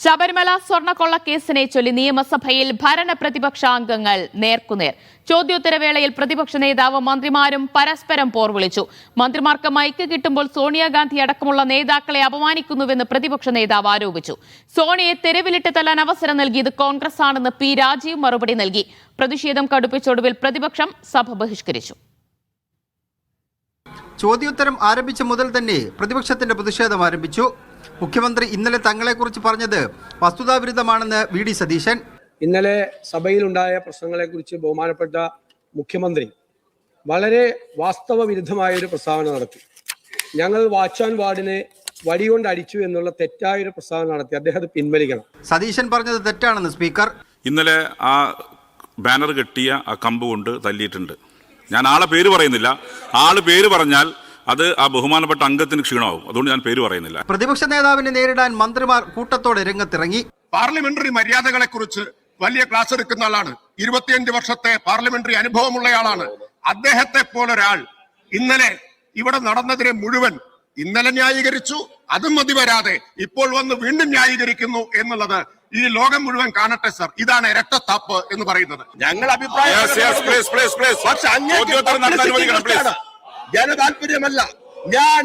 ശബരിമല സ്വർണ്ണക്കൊള്ളക്കേസിനെ ചൊല്ലി നിയമസഭയിൽ ഭരണ പ്രതിപക്ഷാംഗങ്ങൾ നേർക്കുനേർ. ചോദ്യോത്തരവേളയിൽ പ്രതിപക്ഷ നേതാവ് മന്ത്രിമാരും പരസ്പരം പോർവിളിച്ചു. മന്ത്രിമാർക്ക് മൈക്ക് കിട്ടുമ്പോൾ സോണിയാഗാന്ധി അടക്കമുള്ള നേതാക്കളെ അപമാനിക്കുന്നുവെന്ന് പ്രതിപക്ഷ നേതാവ് ആരോപിച്ചു. സോണിയെ തെരുവിലിട്ട് തല്ലാൻ അവസരം നൽകിയത് കോൺഗ്രസ് ആണെന്ന് പി രാജീവ് മറുപടി നൽകി. പ്രതിഷേധം കടുപ്പിച്ചൊടുവിൽ പ്രതിപക്ഷം സഭ ബഹിഷ്കരിച്ചു. ചോദ്യോത്തരം ആരംഭിച്ച മുതൽ തന്നെ പ്രതിപക്ഷത്തിന്റെ പ്രതിഷേധം ആരംഭിച്ചു. മുഖ്യമന്ത്രി ഇന്നലെ തങ്ങളെക്കുറിച്ച് പറഞ്ഞത് വസ്തുതാവിരുദ്ധമാണെന്ന് വി.ഡി. സതീശൻ. ഇന്നലെ സഭയിലുണ്ടായ പ്രശ്നങ്ങളെക്കുറിച്ച് ബഹുമാനപ്പെട്ട മുഖ്യമന്ത്രി വളരെ വാസ്തവവിരുദ്ധമായ ഒരു പ്രസ്താവന നടത്തി. ഞങ്ങൾ വാച്ച് ആൻഡ് വാർഡിനെ വടികൊണ്ട് അടിച്ചു എന്നുള്ള തെറ്റായൊരു പ്രസ്താവന നടത്തി. അദ്ദേഹം അത് പിൻവലിക്കണം. സതീശൻ പറഞ്ഞത് തെറ്റാണെന്ന് സ്പീക്കർ. ഇന്നലെ ആ ബാനർ കെട്ടിയ ആ കമ്പ് കൊണ്ട് തല്ലിയിട്ടുണ്ട്. ഞാൻ ആളെ പേര് പറയുന്നില്ല. ആള് പേര് പറഞ്ഞാൽ അത് ആ ബഹുമാനപ്പെട്ട അംഗത്തിന് ക്ഷീണമാവും. അതുകൊണ്ട് ഞാൻ പേര് പറയുന്നില്ല. പ്രതിപക്ഷ നേതാവിനെ നേരിടാൻ മന്ത്രിമാർ കൂട്ടത്തോടെ രംഗത്തിറങ്ങി. പാർലമെന്ററി മര്യാദകളെ കുറിച്ച് വലിയ ക്ലാസ് എടുക്കുന്ന ആളാണ്. 25 വർഷത്തെ പാർലമെന്ററി അനുഭവമുള്ളയാളാണ്. അദ്ദേഹത്തെ പോലൊരാൾ ഇന്നലെ ഇവിടെ നടന്നതിനെ മുഴുവൻ ഇന്നലെ ന്യായീകരിച്ചു. അതും മതി വരാതെ ഇപ്പോൾ വന്ന് വീണ്ടും ന്യായീകരിക്കുന്നു എന്നുള്ളത് ഈ ലോകം മുഴുവൻ കാണട്ടെ സർ. ഇതാണ് ഇരട്ടത്താപ്പ് എന്ന് പറയുന്നത്. ഞങ്ങൾ അഭിപ്രായം ജനതാല്പര്യമല്ല. ഞാൻ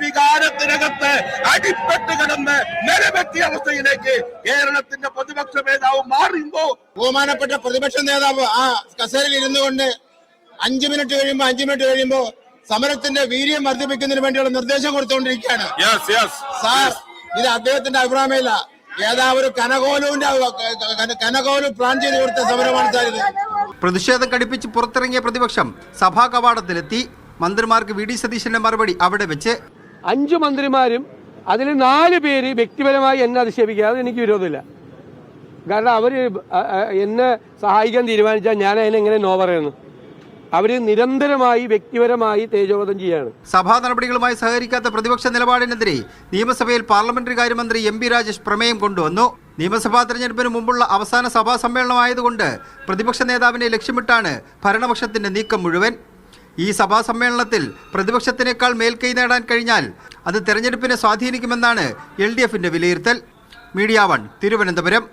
വികാരത്തിനകത്ത് അടിപ്പെട്ട് കിടന്ന് നിലവെറ്റിയ അവസ്ഥയിലേക്ക് കേരളത്തിന്റെ പ്രതിപക്ഷ നേതാവ് മാറുമ്പോ ബഹുമാനപ്പെട്ട പ്രതിപക്ഷ നേതാവ് ആ കസേരയിൽ ഇരുന്നു കൊണ്ട് 5 മിനിറ്റ് കഴിയുമ്പോ സമരത്തിന്റെ വീര്യം വർദ്ധിപ്പിക്കുന്നതിന് വേണ്ടിയുള്ള നിർദ്ദേശം കൊടുത്തുകൊണ്ടിരിക്കുകയാണ്. സാർ, ഇത് അദ്ദേഹത്തിന്റെ അഭിപ്രായമില്ല. ഏതാവൊരു കനകോലു പ്ലാൻ ചെയ്ത് കൊടുത്ത സമരമാണ് സാർ ഇത്. പ്രതിഷേധം കടുപ്പിച്ച് പുറത്തിറങ്ങിയ പ്രതിപക്ഷം സഭാ കവാടത്തിലെത്തി. മന്ത്രിമാർക്ക് വി.ഡി. സതീശന്റെ മറുപടി അവിടെ വെച്ച്. 5 മന്ത്രിമാരും അതിൽ 4 പേര് വ്യക്തിപരമായി എന്നെ അധിക്ഷേപിക്കാതെ എനിക്ക് വിരോധമില്ല. കാരണം അവർ എന്നെ സഹായിക്കാൻ തീരുമാനിച്ചാൽ ഞാൻ അതിനെങ്ങനെ നോ പറയുന്നു? അവർ നിരന്തരമായി വ്യക്തിപരമായി തേജോവധം ചെയ്യാണ്. സഭാ നടപടികളുമായി സഹകരിക്കാത്ത പ്രതിപക്ഷ നിലപാടിനെതിരെ നിയമസഭയിൽ പാർലമെന്ററി കാര്യമന്ത്രി എം.പി. രാജേഷ് പ്രമേയം കൊണ്ടുവന്നു. നിയമസഭാ തെരഞ്ഞെടുപ്പിന് മുമ്പുള്ള അവസാന സഭാ സമ്മേളനമായതുകൊണ്ട് പ്രതിപക്ഷ നേതാവിനെ ലക്ഷ്യമിട്ടാണ് ഭരണപക്ഷത്തിന്റെ നീക്കം മുഴുവൻ. ഈ സഭാ സമ്മേളനത്തിൽ പ്രതിപക്ഷത്തിനേക്കാൾ മേൽക്കൈ നേടാൻ കഴിഞ്ഞാൽ അത് തെരഞ്ഞെടുപ്പിനെ സ്വാധീനിക്കുമെന്നാണ് LDFന്റെ വിലയിരുത്തൽ. മീഡിയ 1 തിരുവനന്തപുരം.